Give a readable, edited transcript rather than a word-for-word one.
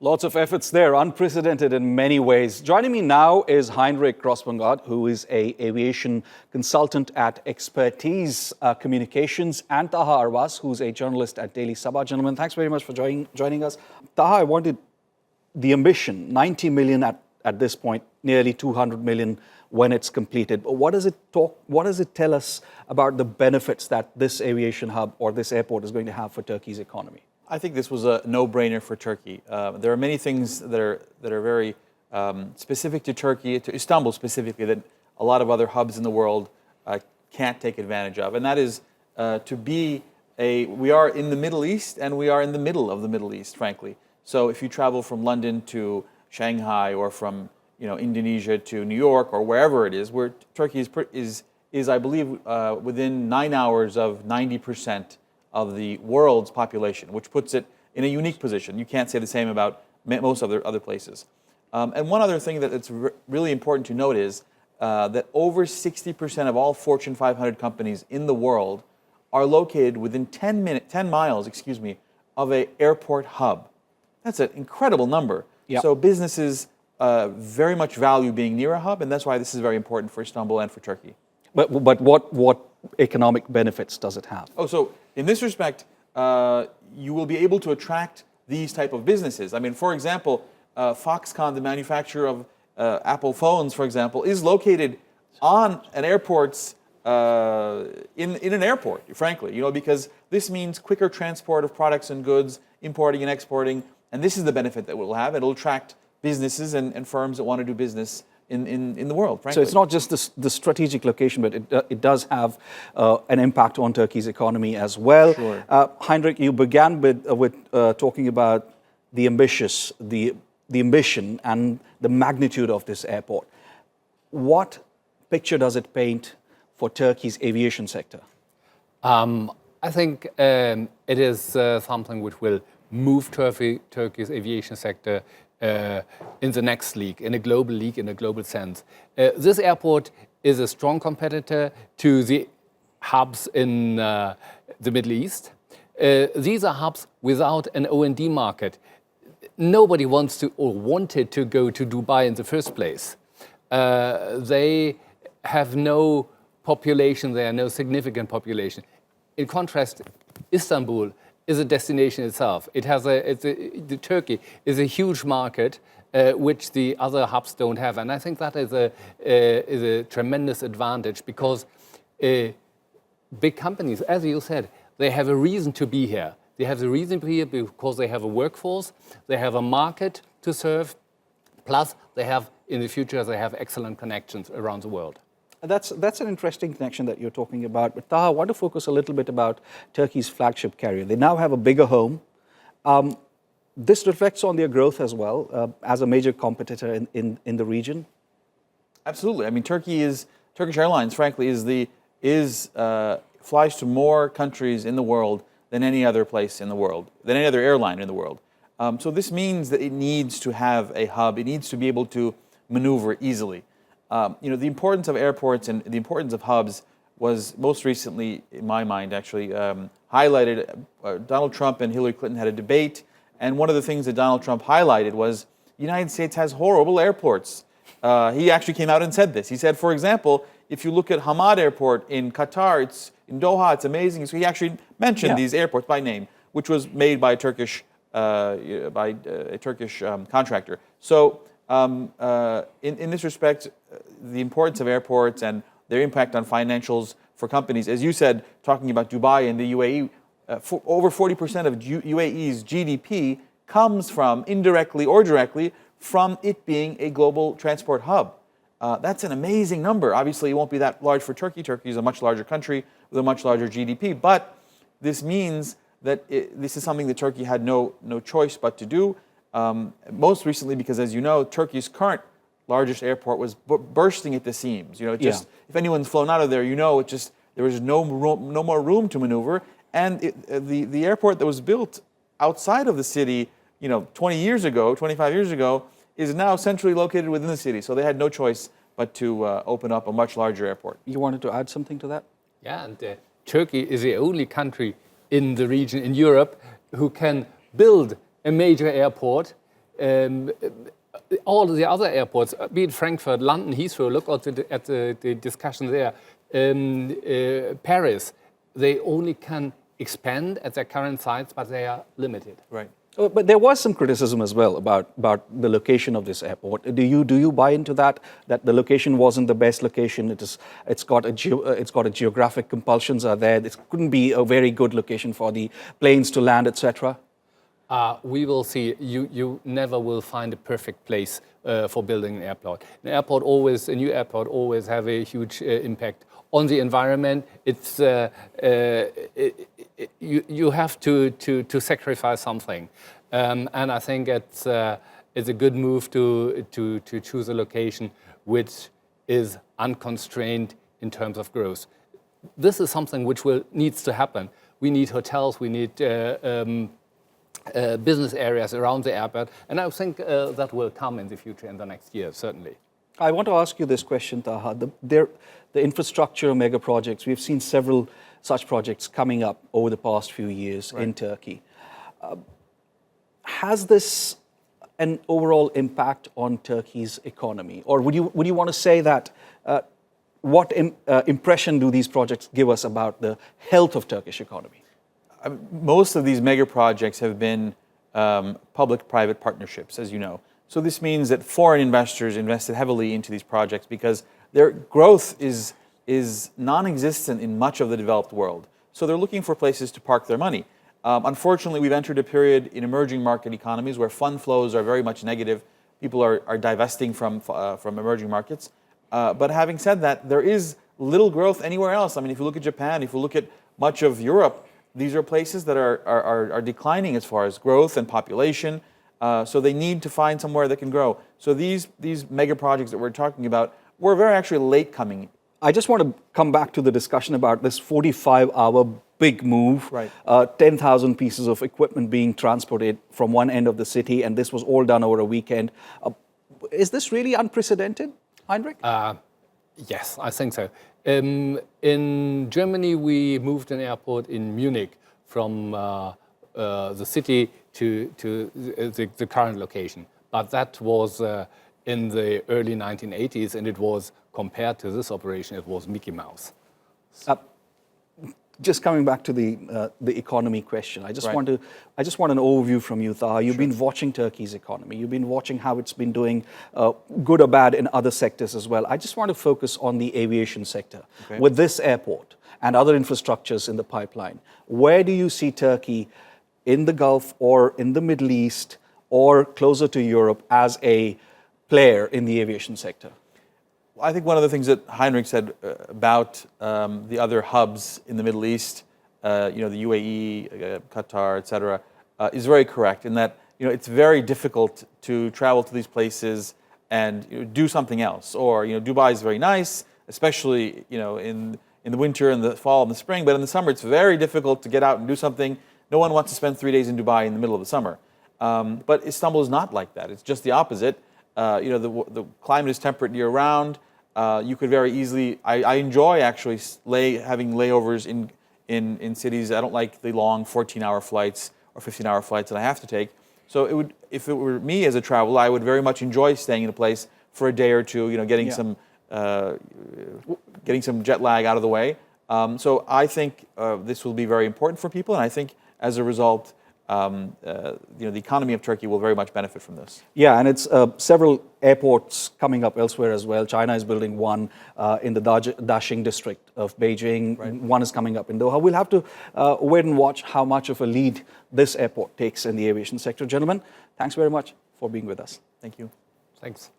Lots of efforts there, unprecedented in many ways. Joining me now is Heinrich Grossbongardt, who is an aviation consultant at Expairtise Communications, and Taha Arvas, who's a journalist at Daily Sabah. Gentlemen, thanks very much for joining us. Taha, I wanted the ambition, 90 million at this point, nearly 200 million when it's completed. But what does it tell us about the benefits that this aviation hub or this airport is going to have for Turkey's economy? I think this was a no-brainer for Turkey. There are many things that are very specific to Turkey, to Istanbul specifically, that a lot of other hubs in the world can't take advantage of, and that is we are in the Middle East, and we are in the middle of the Middle East, frankly. So if you travel from London to Shanghai, or from Indonesia to New York, or wherever it is, where Turkey is I believe within 9 hours of 90% of the world's population, which puts it in a unique position. You can't say the same about most other places. And one other thing that it's really important to note is that over 60% of all Fortune 500 companies in the world are located within 10 miles of an airport hub. That's an incredible number. Yep. So businesses very much value being near a hub, and that's why this is very important for Istanbul and for Turkey. But what economic benefits does it have? Oh, so in this respect, you will be able to attract these type of businesses. I mean, for example, Foxconn, the manufacturer of Apple phones, for example, is located on an airport's in an airport, frankly, because this means quicker transport of products and goods, importing and exporting, and this is the benefit that it will have. It'll attract businesses and firms that want to do business in the world, frankly. So it's not just the strategic location, but it does have an impact on Turkey's economy as well. Sure. Heinrich, you began with talking about the ambition and the magnitude of this airport. What picture does it paint for Turkey's aviation sector? I think it is something which will move Turkey's aviation sector in the next league, in a global sense. This airport is a strong competitor to the hubs in the Middle East. These are hubs without an O&D market. Nobody wants to or wanted to go to Dubai in the first place. They have no population there, no significant population. In contrast, Istanbul is a destination itself. Turkey is a huge market which the other hubs don't have, and I think that is a tremendous advantage, because big companies, as you said, they have a reason to be here. They have the reason to be here because they have a workforce, they have a market to serve, plus in the future they have excellent connections around the world. That's an interesting connection that you're talking about. But Taha, I want to focus a little bit about Turkey's flagship carrier. They now have a bigger home. This reflects on their growth as well, as a major competitor in the region. Absolutely. I mean, Turkish Airlines, frankly, flies to more countries in the world than any other place in the world, than any other airline in the world. So this means that it needs to have a hub. It needs to be able to maneuver easily. The importance of airports and the importance of hubs was most recently, in my mind, actually highlighted. Donald Trump and Hillary Clinton had a debate, and one of the things that Donald Trump highlighted was the United States has horrible airports. He actually came out and said this. He said, for example, if you look at Hamad Airport in Qatar, it's in Doha, it's amazing. So he actually mentioned these airports by name, which was made by a Turkish contractor. So in this respect, the importance of airports and their impact on financials for companies, as you said, talking about Dubai and the UAE, over 40% of UAE's GDP comes from, indirectly or directly, from it being a global transport hub. That's an amazing number. Obviously, it won't be that large for Turkey. Turkey is a much larger country with a much larger GDP, but this means that this is something that Turkey had no choice but to do. Most recently, because as you know, Turkey's current largest airport was bursting at the seams. If anyone's flown out of there, there was no more room to maneuver. And the airport that was built outside of the city, 20 years ago, 25 years ago, is now centrally located within the city. So they had no choice but to open up a much larger airport. You wanted to add something to that? Yeah, and Turkey is the only country in the region, in Europe, who can build a major airport all the other airports, be it Frankfurt, London, Heathrow, look at the discussion there. Paris, they only can expand at their current sites, but they are limited. Right. But there was some criticism as well about the location of this airport. Do you buy into that the location wasn't the best location? It's got a geographic compulsions are there. This couldn't be a very good location for the planes to land, etc. We will see. You never will find a perfect place for building an airport. A new airport always have a huge impact on the environment. It's you have to sacrifice something, and I think it's a good move to choose a location which is unconstrained in terms of growth. This is something which needs to happen. We need hotels. We need business areas around the airport, and I think that will come in the future, in the next year, certainly. I want to ask you this question, Taha. The infrastructure mega projects, we've seen several such projects coming up over the past few years in Turkey. Has this an overall impact on Turkey's economy? Or would you want to say that what impression do these projects give us about the health of Turkish economy? Most of these mega projects have been public-private partnerships, as you know. So this means that foreign investors invested heavily into these projects because their growth is non-existent in much of the developed world. So they're looking for places to park their money. Unfortunately, we've entered a period in emerging market economies where fund flows are very much negative. People are divesting from emerging markets. But having said that, there is little growth anywhere else. I mean, if you look at Japan, if you look at much of Europe, these are places that are declining as far as growth and population. So they need to find somewhere that can grow. So these mega projects that we're talking about were very actually late coming. I just want to come back to the discussion about this 45-hour big move, 10,000 pieces of equipment being transported from one end of the city, and this was all done over a weekend. Is this really unprecedented, Heinrich? Yes, I think so. In Germany, we moved an airport in Munich from the city to the current location. But that was in the early 1980s, and it was, compared to this operation, it was Mickey Mouse. Just coming back to the economy question, I just want an overview from you, Taha. You've been watching Turkey's economy. You've been watching how it's been doing, good or bad, in other sectors as well. I just want to focus on the aviation sector. With this airport and other infrastructures in the pipeline, where do you see Turkey in the Gulf or in the Middle East or closer to Europe as a player in the aviation sector? I think one of the things that Heinrich said about the other hubs in the Middle East, the UAE, Qatar, etc., is very correct in that it's very difficult to travel to these places and do something else. Or Dubai is very nice, especially in the winter and the fall and the spring, but in the summer it's very difficult to get out and do something. No one wants to spend 3 days in Dubai in the middle of the summer. But Istanbul is not like that. It's just the opposite. The climate is temperate year-round. You could very easily. I enjoy actually having layovers in cities. I don't like the long 14-hour flights or 15-hour flights that I have to take. So if it were me as a traveler, I would very much enjoy staying in a place for a day or two. Getting some jet lag out of the way. So I think this will be very important for people, and I think as a result, the economy of Turkey will very much benefit from this. Yeah, and it's several airports coming up elsewhere as well. China is building one in the Daxing district of Beijing. One is coming up in Doha. We'll have to wait and watch how much of a lead this airport takes in the aviation sector. Gentlemen, thanks very much for being with us. Thank you. Thanks.